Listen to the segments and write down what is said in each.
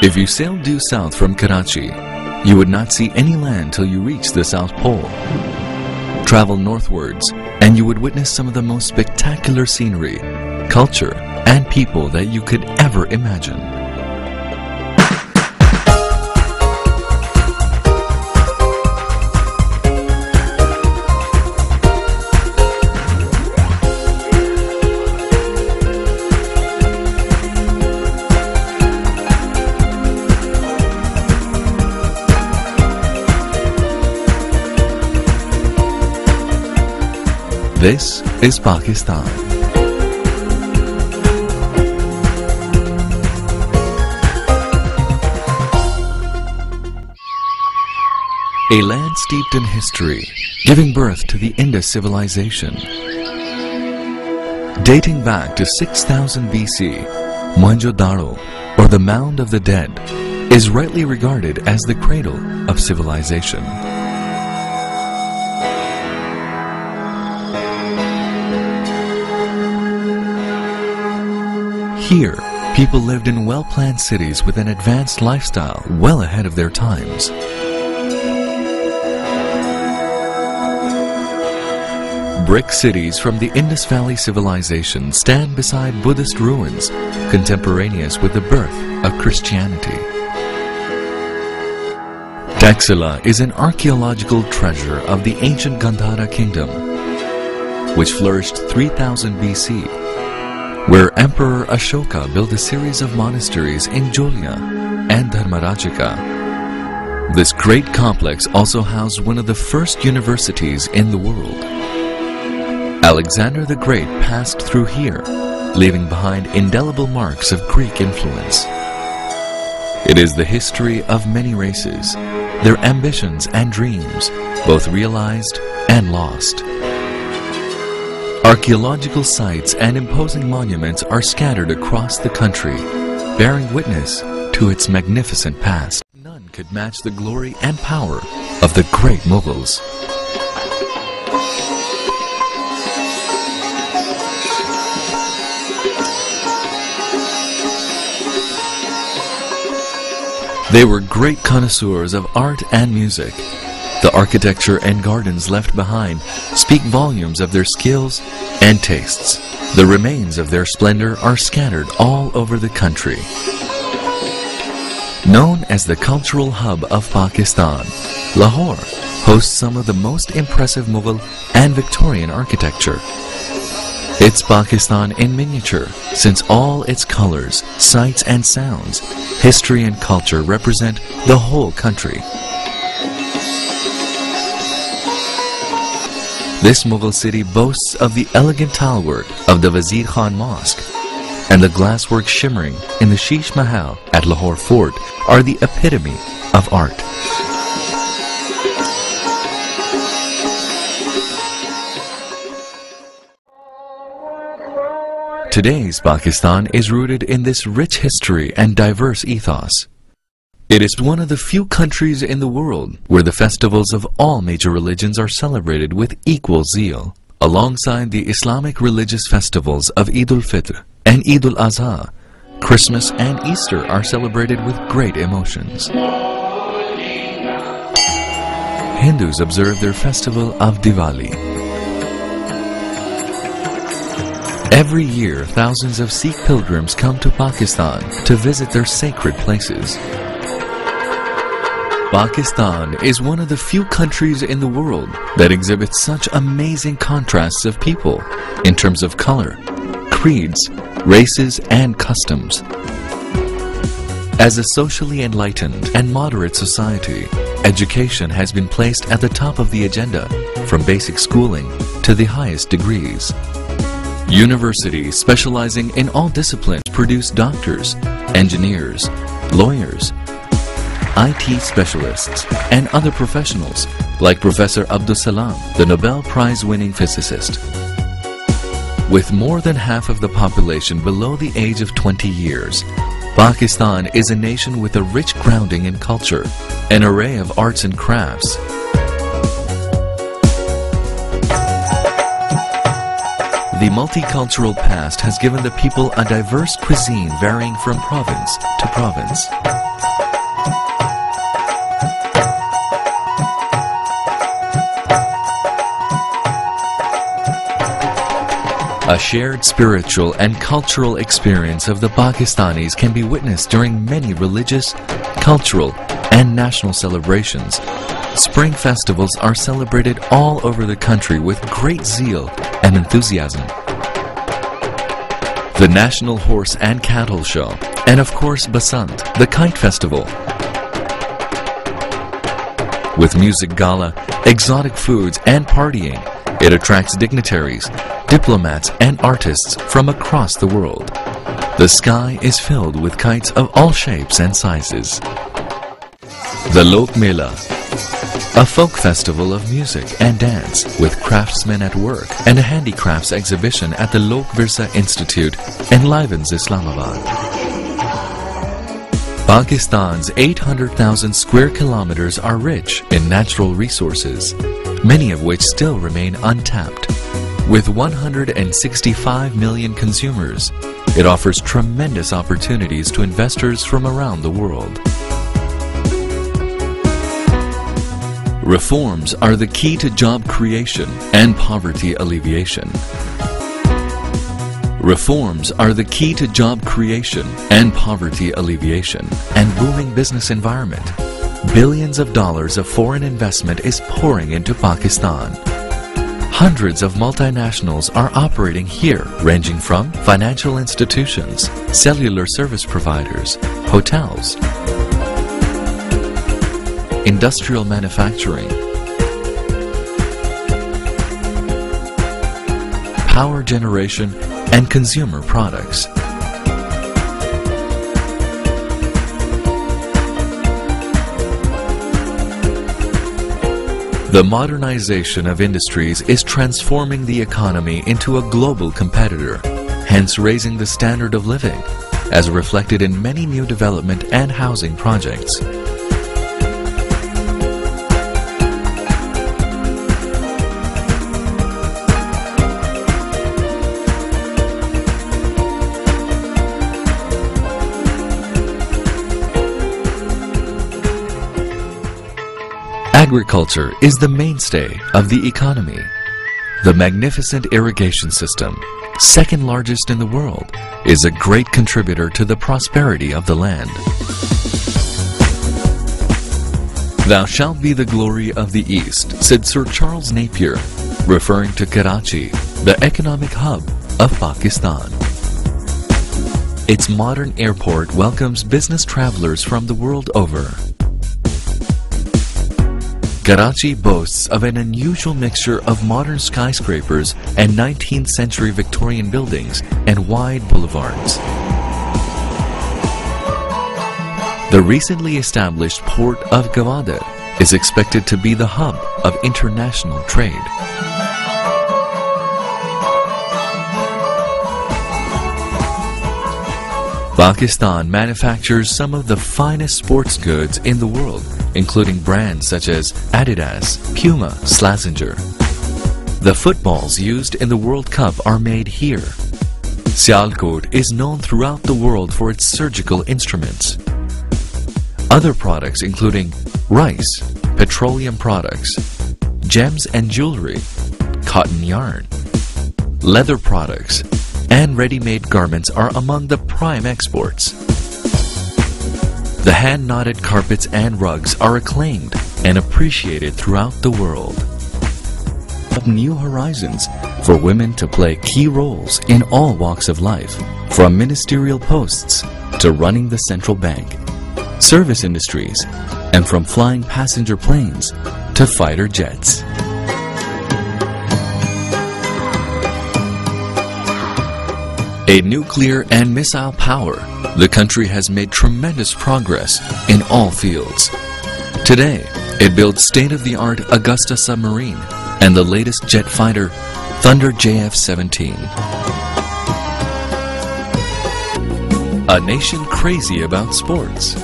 If you sailed due south from Karachi, you would not see any land till you reached the South Pole. Travel northwards, and you would witness some of the most spectacular scenery, culture, and people that you could ever imagine. This is Pakistan. A land steeped in history, giving birth to the Indus civilization. Dating back to 6000 BC, Mohenjo-daro, or the Mound of the Dead, is rightly regarded as the cradle of civilization. Here, people lived in well-planned cities with an advanced lifestyle well ahead of their times. Brick cities from the Indus Valley civilization stand beside Buddhist ruins, contemporaneous with the birth of Christianity. Taxila is an archaeological treasure of the ancient Gandhara kingdom, which flourished 3000 BC. Where Emperor Ashoka built a series of monasteries in Jolya and Dharmarajika. This great complex also housed one of the first universities in the world. Alexander the Great passed through here, leaving behind indelible marks of Greek influence. It is the history of many races, their ambitions and dreams, both realized and lost. Archaeological sites and imposing monuments are scattered across the country, bearing witness to its magnificent past. None could match the glory and power of the great Mughals. They were great connoisseurs of art and music. The architecture and gardens left behind speak volumes of their skills and tastes. The remains of their splendor are scattered all over the country. Known as the cultural hub of Pakistan, Lahore hosts some of the most impressive Mughal and Victorian architecture. It's Pakistan in miniature, since all its colors, sights and sounds, history and culture represent the whole country. This Mughal city boasts of the elegant tilework of the Wazir Khan Mosque, and the glasswork shimmering in the Sheesh Mahal at Lahore Fort are the epitome of art. Today's Pakistan is rooted in this rich history and diverse ethos. It is one of the few countries in the world where the festivals of all major religions are celebrated with equal zeal. Alongside the Islamic religious festivals of Eid al-Fitr and Eid al-Adha, Christmas and Easter are celebrated with great emotions. Hindus observe their festival of Diwali. Every year, thousands of Sikh pilgrims come to Pakistan to visit their sacred places. Pakistan is one of the few countries in the world that exhibits such amazing contrasts of people in terms of color, creeds, races, and customs. As a socially enlightened and moderate society, education has been placed at the top of the agenda, from basic schooling to the highest degrees. Universities specializing in all disciplines produce doctors, engineers, lawyers, IT specialists, and other professionals like Professor Abdus Salam, the Nobel Prize-winning physicist. With more than half of the population below the age of 20 years, Pakistan is a nation with a rich grounding in culture, an array of arts and crafts. the multicultural past has given the people a diverse cuisine varying from province to province. A shared spiritual and cultural experience of the Pakistanis can be witnessed during many religious, cultural, and national celebrations. Spring festivals are celebrated all over the country with great zeal and enthusiasm. The National Horse and Cattle Show, and of course Basant, the Kite Festival. With music gala, exotic foods, and partying, it attracts dignitaries, diplomats, and artists from across the world. The sky is filled with kites of all shapes and sizes. The Lok Mela, a folk festival of music and dance with craftsmen at work, and a handicrafts exhibition at the Lok Virsa Institute enlivens Islamabad. Pakistan's 800,000 square kilometers are rich in natural resources, many of which still remain untapped. With 165 million consumers, it offers tremendous opportunities to investors from around the world. Reforms are the key to job creation and poverty alleviation. Reforms are the key to job creation and poverty alleviation and booming business environment. Billions of dollars of foreign investment is pouring into Pakistan. Hundreds of multinationals are operating here, ranging from financial institutions, cellular service providers, hotels, industrial manufacturing, power generation, and consumer products. The modernization of industries is transforming the economy into a global competitor, hence raising the standard of living, as reflected in many new development and housing projects. Agriculture is the mainstay of the economy. The magnificent irrigation system, second largest in the world, is a great contributor to the prosperity of the land. "Thou shalt be the glory of the East," said Sir Charles Napier, referring to Karachi, the economic hub of Pakistan. Its modern airport welcomes business travelers from the world over. Karachi boasts of an unusual mixture of modern skyscrapers and 19th century Victorian buildings and wide boulevards. The recently established port of Gwadar is expected to be the hub of international trade. Pakistan manufactures some of the finest sports goods in the world, including brands such as Adidas, Puma, Slazenger. The footballs used in the World Cup are made here. Sialkot is known throughout the world for its surgical instruments. Other products including rice, petroleum products, gems and jewelry, cotton yarn, leather products, and ready-made garments are among the prime exports. The hand-knotted carpets and rugs are acclaimed and appreciated throughout the world. Of new horizons for women to play key roles in all walks of life, from ministerial posts to running the central bank, service industries, and from flying passenger planes to fighter jets. A nuclear and missile power, the country has made tremendous progress in all fields. Today, it builds state-of-the-art Augusta submarine and the latest jet fighter, Thunder JF-17. A nation crazy about sports.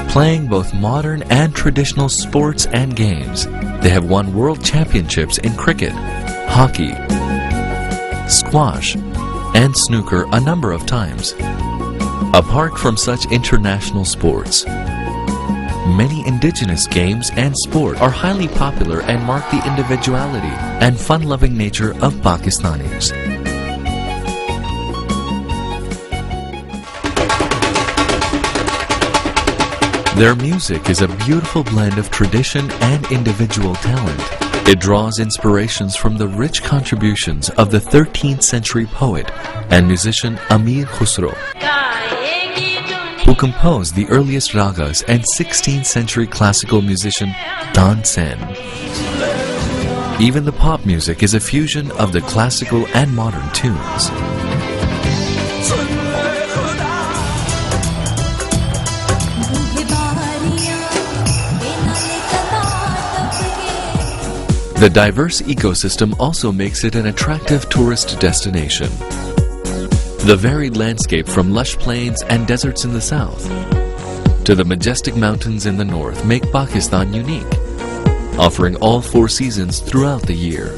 Playing both modern and traditional sports and games, they have won world championships in cricket, hockey, squash, and snooker a number of times. Apart from such international sports, many indigenous games and sport are highly popular and mark the individuality and fun-loving nature of Pakistanis. Their music is a beautiful blend of tradition and individual talent. It draws inspirations from the rich contributions of the 13th century poet and musician Amir Khusro, who composed the earliest ragas, and 16th century classical musician Tansen. Even the pop music is a fusion of the classical and modern tunes. The diverse ecosystem also makes it an attractive tourist destination. The varied landscape from lush plains and deserts in the south to the majestic mountains in the north make Pakistan unique, offering all 4 seasons throughout the year.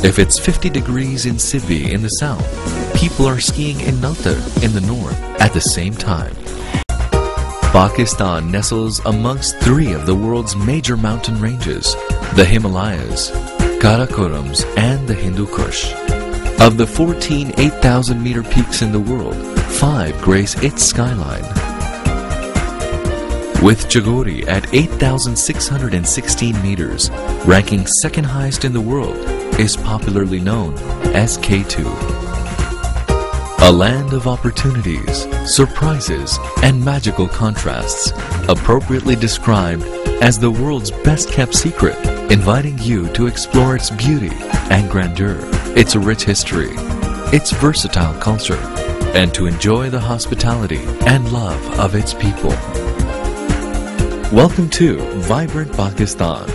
If it's 50 degrees in Sibi in the south, people are skiing in Naltar in the north at the same time. Pakistan nestles amongst 3 of the world's major mountain ranges, the Himalayas, Karakorams, and the Hindu Kush. Of the 14 8,000-meter peaks in the world, 5 grace its skyline. With Jagori at 8,616 meters, ranking second highest in the world, is popularly known as K2. A land of opportunities, surprises, and magical contrasts, appropriately described as the world's best-kept secret, inviting you to explore its beauty and grandeur, its rich history, its versatile culture, and to enjoy the hospitality and love of its people. Welcome to Vibrant Pakistan.